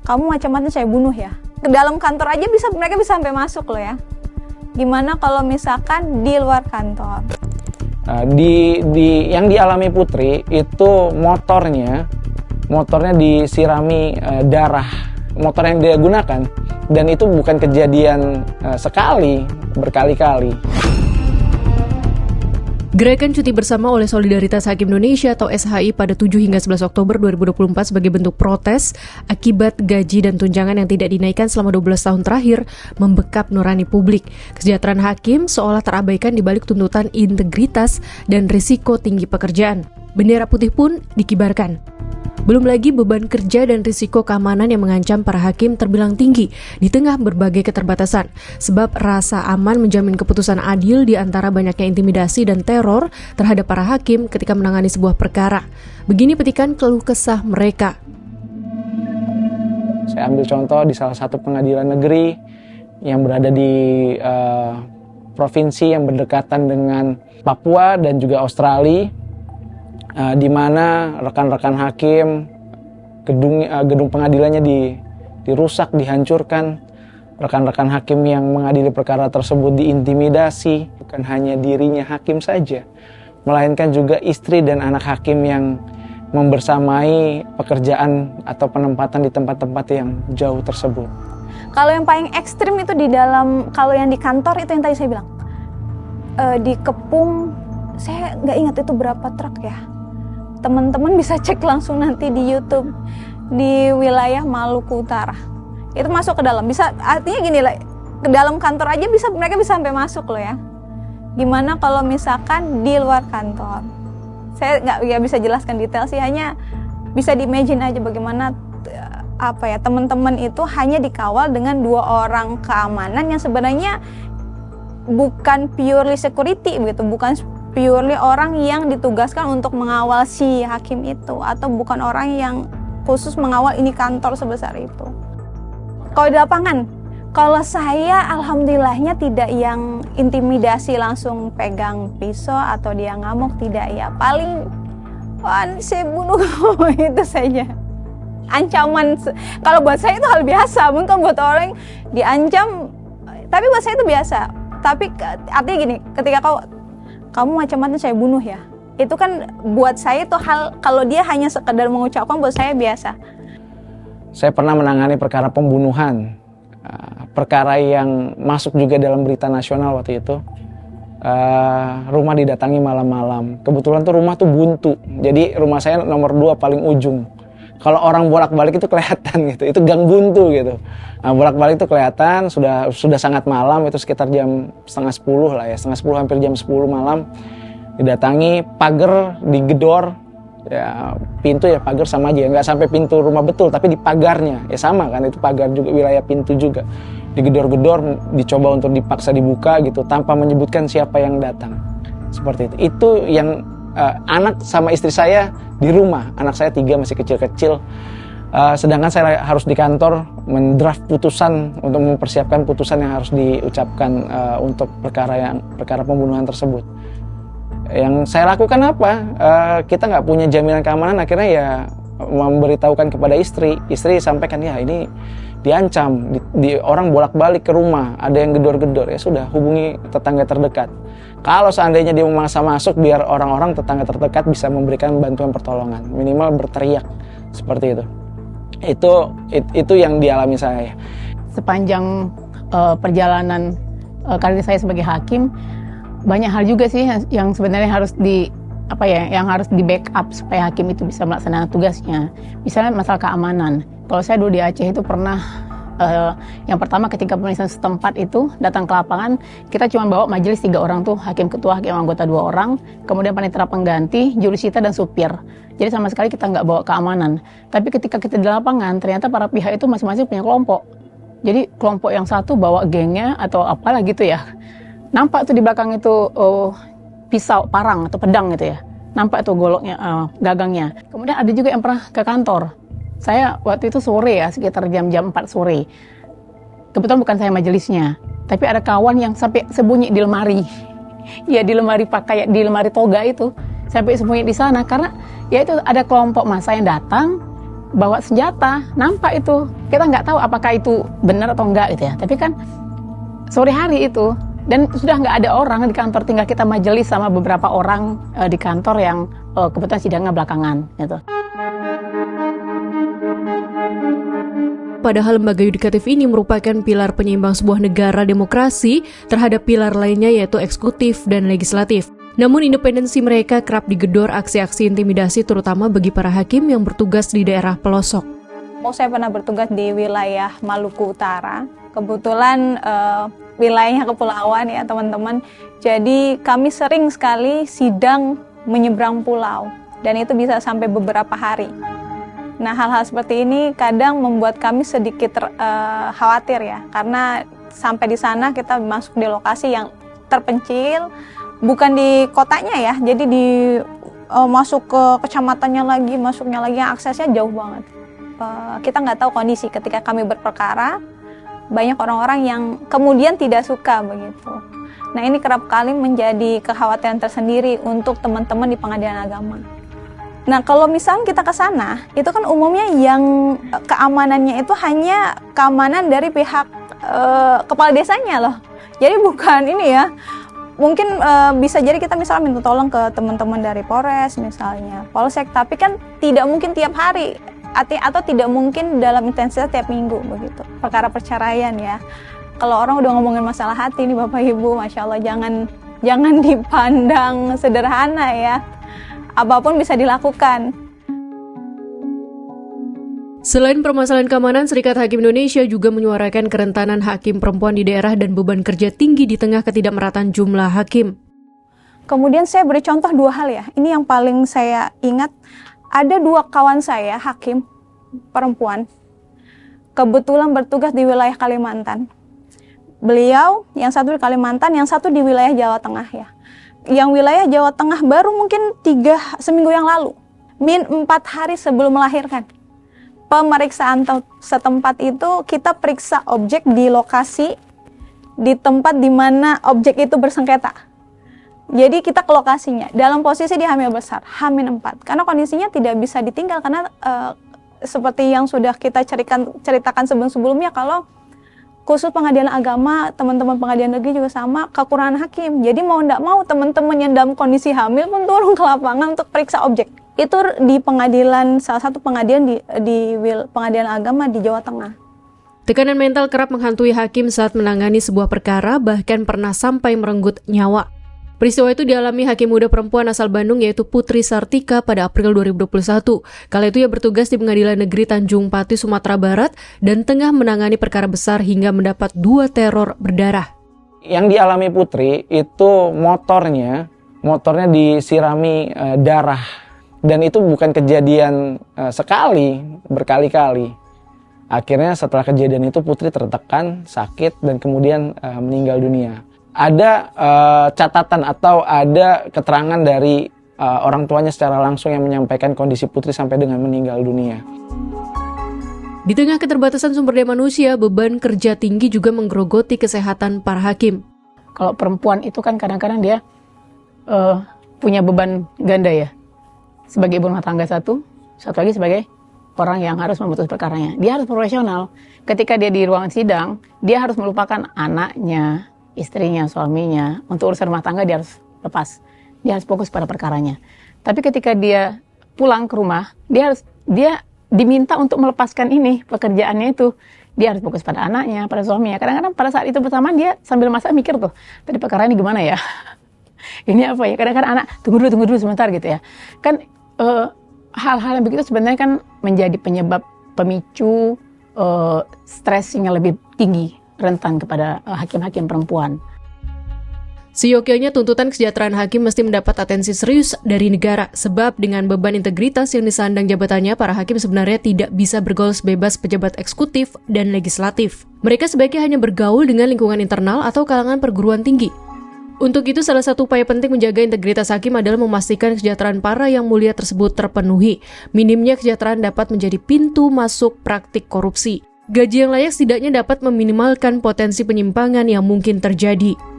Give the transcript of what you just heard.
kamu macam-macam saya bunuh ya. Ke dalam kantor aja mereka bisa sampai masuk loh ya. Gimana kalau misalkan di luar kantor? Yang dialami Putri itu motornya disirami darah motor yang dia gunakan, dan itu bukan kejadian sekali, berkali-kali. Gerakan Cuti Bersama oleh Solidaritas Hakim Indonesia atau SHI pada 7 hingga 11 Oktober 2024 sebagai bentuk protes akibat gaji dan tunjangan yang tidak dinaikkan selama 12 tahun terakhir membekap nurani publik. Kesejahteraan hakim seolah terabaikan di balik tuntutan integritas dan risiko tinggi pekerjaan. Bendera putih pun dikibarkan. Belum lagi beban kerja dan risiko keamanan yang mengancam para hakim terbilang tinggi di tengah berbagai keterbatasan. Sebab rasa aman menjamin keputusan adil di antara banyaknya intimidasi dan teror terhadap para hakim ketika menangani sebuah perkara. Begini petikan keluh kesah mereka. Saya ambil contoh di salah satu pengadilan negeri yang berada di provinsi yang berdekatan dengan Papua dan juga Australia. Di mana rekan-rekan hakim, gedung pengadilannya dirusak, dihancurkan. Rekan-rekan hakim yang mengadili perkara tersebut diintimidasi, bukan hanya dirinya hakim saja, melainkan juga istri dan anak hakim yang membersamai pekerjaan atau penempatan di tempat-tempat yang jauh tersebut. Kalau yang paling ekstrim itu kalau yang di kantor itu yang tadi saya bilang, dikepung, saya nggak ingat itu berapa truk ya. Teman-teman bisa cek langsung nanti di YouTube, di wilayah Maluku Utara. Itu masuk ke dalam. Bisa, artinya gini lah, ke dalam kantor aja mereka bisa sampai masuk loh ya. Gimana kalau misalkan di luar kantor? Saya nggak bisa jelaskan detail sih, hanya bisa di-imagine aja bagaimana teman-teman itu hanya dikawal dengan 2 orang keamanan yang sebenarnya bukan purely security begitu, bukan purely orang yang ditugaskan untuk mengawal si hakim itu, atau bukan orang yang khusus mengawal ini kantor sebesar itu. Kalau di lapangan, kalau saya alhamdulillahnya tidak yang intimidasi langsung pegang pisau atau dia ngamuk, tidak ya. Paling saya bunuh kamu itu saja. Ancaman, kalau buat saya itu hal biasa, mungkin buat orang diancam, tapi buat saya itu biasa. Tapi artinya gini, ketika kamu macam-macam saya bunuh ya, itu kan buat saya itu hal, kalau dia hanya sekedar mengucapkan, buat saya biasa. Saya pernah menangani perkara pembunuhan, perkara yang masuk juga dalam berita nasional waktu itu. Rumah didatangi malam-malam, kebetulan tuh rumah tuh buntu, jadi rumah saya nomor 2 paling ujung. Kalau orang bolak-balik itu kelihatan gitu, itu gang buntu gitu. Nah, bolak-balik itu kelihatan, sudah sangat malam, itu sekitar jam 9:30 lah ya, 9:30 hampir jam 10 malam. Didatangi, pagar digedor, ya pintu ya pagar sama aja, nggak sampai pintu rumah betul, tapi di pagarnya, ya sama kan, itu pagar juga, wilayah pintu juga. Digedor-gedor, dicoba untuk dipaksa dibuka gitu, tanpa menyebutkan siapa yang datang. Seperti itu. Itu yang anak sama istri saya di rumah, anak saya 3 masih kecil-kecil, sedangkan saya harus di kantor mendraft putusan untuk mempersiapkan putusan yang harus diucapkan untuk perkara pembunuhan tersebut. Yang saya lakukan apa? Kita nggak punya jaminan keamanan, akhirnya ya memberitahukan kepada istri sampaikan, ya ini diancam, di orang bolak-balik ke rumah, ada yang gedor-gedor, ya sudah hubungi tetangga terdekat. Kalau seandainya dia memaksa masuk, biar orang-orang tetangga terdekat bisa memberikan bantuan pertolongan, minimal berteriak seperti itu. Itu yang dialami saya. Sepanjang perjalanan karir saya sebagai hakim, banyak hal juga sih yang sebenarnya harus yang harus di backup supaya hakim itu bisa melaksanakan tugasnya. Misalnya masalah keamanan. Kalau saya dulu di Aceh itu pernah yang pertama ketika pemeriksaan setempat itu datang ke lapangan, kita cuma bawa majelis 3 orang tuh, hakim ketua, hakim anggota 2 orang, kemudian panitera pengganti, jurusita dan supir. Jadi sama sekali kita nggak bawa keamanan. Tapi ketika kita di lapangan, ternyata para pihak itu masing-masing punya kelompok. Jadi kelompok yang satu bawa gengnya atau apalah gitu ya. Nampak tuh di belakang itu pisau, parang atau pedang gitu ya. Nampak tuh goloknya, gagangnya. Kemudian ada juga yang pernah ke kantor. Saya waktu itu sore ya, sekitar jam 4 sore. Kebetulan bukan saya majelisnya, tapi ada kawan yang sampai sembunyi di lemari. Ya di lemari pakaian, di lemari toga itu. Sampai sembunyi di sana karena ya itu ada kelompok massa yang datang bawa senjata, nampak itu. Kita nggak tahu apakah itu benar atau enggak gitu ya. Tapi kan sore hari itu, dan sudah nggak ada orang di kantor, tinggal kita majelis sama beberapa orang di kantor yang kebetulan sidangnya belakangan gitu. Padahal lembaga yudikatif ini merupakan pilar penyeimbang sebuah negara demokrasi terhadap pilar lainnya yaitu eksekutif dan legislatif. Namun independensi mereka kerap digedor aksi-aksi intimidasi terutama bagi para hakim yang bertugas di daerah pelosok. Saya pernah bertugas di wilayah Maluku Utara. Kebetulan wilayahnya kepulauan ya teman-teman. Jadi kami sering sekali sidang menyeberang pulau dan itu bisa sampai beberapa hari. Nah, hal-hal seperti ini kadang membuat kami sedikit khawatir ya, karena sampai di sana kita masuk di lokasi yang terpencil, bukan di kotanya ya, jadi masuk ke kecamatannya lagi, masuknya lagi yang aksesnya jauh banget. Kita nggak tahu kondisi ketika kami berperkara, banyak orang-orang yang kemudian tidak suka begitu. Nah, ini kerap kali menjadi kekhawatiran tersendiri untuk teman-teman di pengadilan agama. Nah, kalau misalnya kita ke sana, itu kan umumnya yang keamanannya itu hanya keamanan dari pihak kepala desanya loh. Jadi bukan ini ya, mungkin bisa jadi kita misalnya minta tolong ke teman-teman dari Polres misalnya, Polsek, tapi kan tidak mungkin tiap hari atau tidak mungkin dalam intensitas tiap minggu begitu. Perkara perceraian ya. Kalau orang udah ngomongin masalah hati nih Bapak Ibu, Masya Allah jangan dipandang sederhana ya. Apapun bisa dilakukan. Selain permasalahan keamanan, Serikat Hakim Indonesia juga menyuarakan kerentanan hakim perempuan di daerah dan beban kerja tinggi di tengah ketidakmerataan jumlah hakim. Kemudian saya beri contoh 2 hal ya. Ini yang paling saya ingat. Ada 2 kawan saya, hakim perempuan, kebetulan bertugas di wilayah Kalimantan. Beliau, yang satu di Kalimantan, yang satu di wilayah Jawa Tengah ya. Yang wilayah Jawa Tengah baru mungkin seminggu yang lalu, 4 hari sebelum melahirkan. Pemeriksaan setempat itu kita periksa objek di lokasi, di tempat di mana objek itu bersengketa. Jadi kita ke lokasinya, dalam posisi dia hamil besar, H-4. Karena kondisinya tidak bisa ditinggal, karena seperti yang sudah kita ceritakan sebelum-sebelumnya, kalau khusus pengadilan agama, teman-teman pengadilan negeri juga sama, kekurangan hakim. Jadi mau tidak mau teman-teman yang dalam kondisi hamil pun turun ke lapangan untuk periksa objek. Itu di pengadilan, salah satu pengadilan di pengadilan agama di Jawa Tengah. Tekanan mental kerap menghantui hakim saat menangani sebuah perkara, bahkan pernah sampai merenggut nyawa. Peristiwa itu dialami hakim muda perempuan asal Bandung yaitu Putri Sartika pada April 2021. Kala itu ia bertugas di Pengadilan Negeri Tanjung Pati, Sumatera Barat dan tengah menangani perkara besar hingga mendapat 2 teror berdarah. Yang dialami Putri itu motornya disirami darah. Dan itu bukan kejadian sekali, berkali-kali. Akhirnya setelah kejadian itu Putri tertekan, sakit dan kemudian meninggal dunia. Ada catatan atau ada keterangan dari orang tuanya secara langsung yang menyampaikan kondisi Putri sampai dengan meninggal dunia. Di tengah keterbatasan sumber daya manusia, beban kerja tinggi juga menggerogoti kesehatan para hakim. Kalau perempuan itu kan kadang-kadang dia punya beban ganda ya. Sebagai ibu rumah tangga satu lagi sebagai orang yang harus memutus perkaranya. Dia harus profesional. Ketika dia di ruangan sidang, dia harus melupakan anaknya, istrinya, suaminya. Untuk urusan rumah tangga dia harus lepas. Dia harus fokus pada perkaranya. Tapi ketika dia pulang ke rumah, dia diminta untuk melepaskan ini, pekerjaannya itu. Dia harus fokus pada anaknya, pada suaminya. Kadang-kadang pada saat itu bersamaan dia sambil masak mikir tuh, tadi perkara ini gimana ya? Ini apa ya? Kadang-kadang anak, tunggu dulu sebentar gitu ya. Kan hal-hal yang begitu sebenarnya kan menjadi penyebab pemicu stres yang lebih tinggi, rentan kepada hakim-hakim perempuan. Seyogyanya tuntutan kesejahteraan hakim mesti mendapat atensi serius dari negara, sebab dengan beban integritas yang disandang jabatannya, para hakim sebenarnya tidak bisa bergaul sebebas pejabat eksekutif dan legislatif. Mereka sebaiknya hanya bergaul dengan lingkungan internal atau kalangan perguruan tinggi. Untuk itu, salah satu upaya penting menjaga integritas hakim adalah memastikan kesejahteraan para yang mulia tersebut terpenuhi. Minimnya kesejahteraan dapat menjadi pintu masuk praktik korupsi. Gaji yang layak setidaknya dapat meminimalkan potensi penyimpangan yang mungkin terjadi.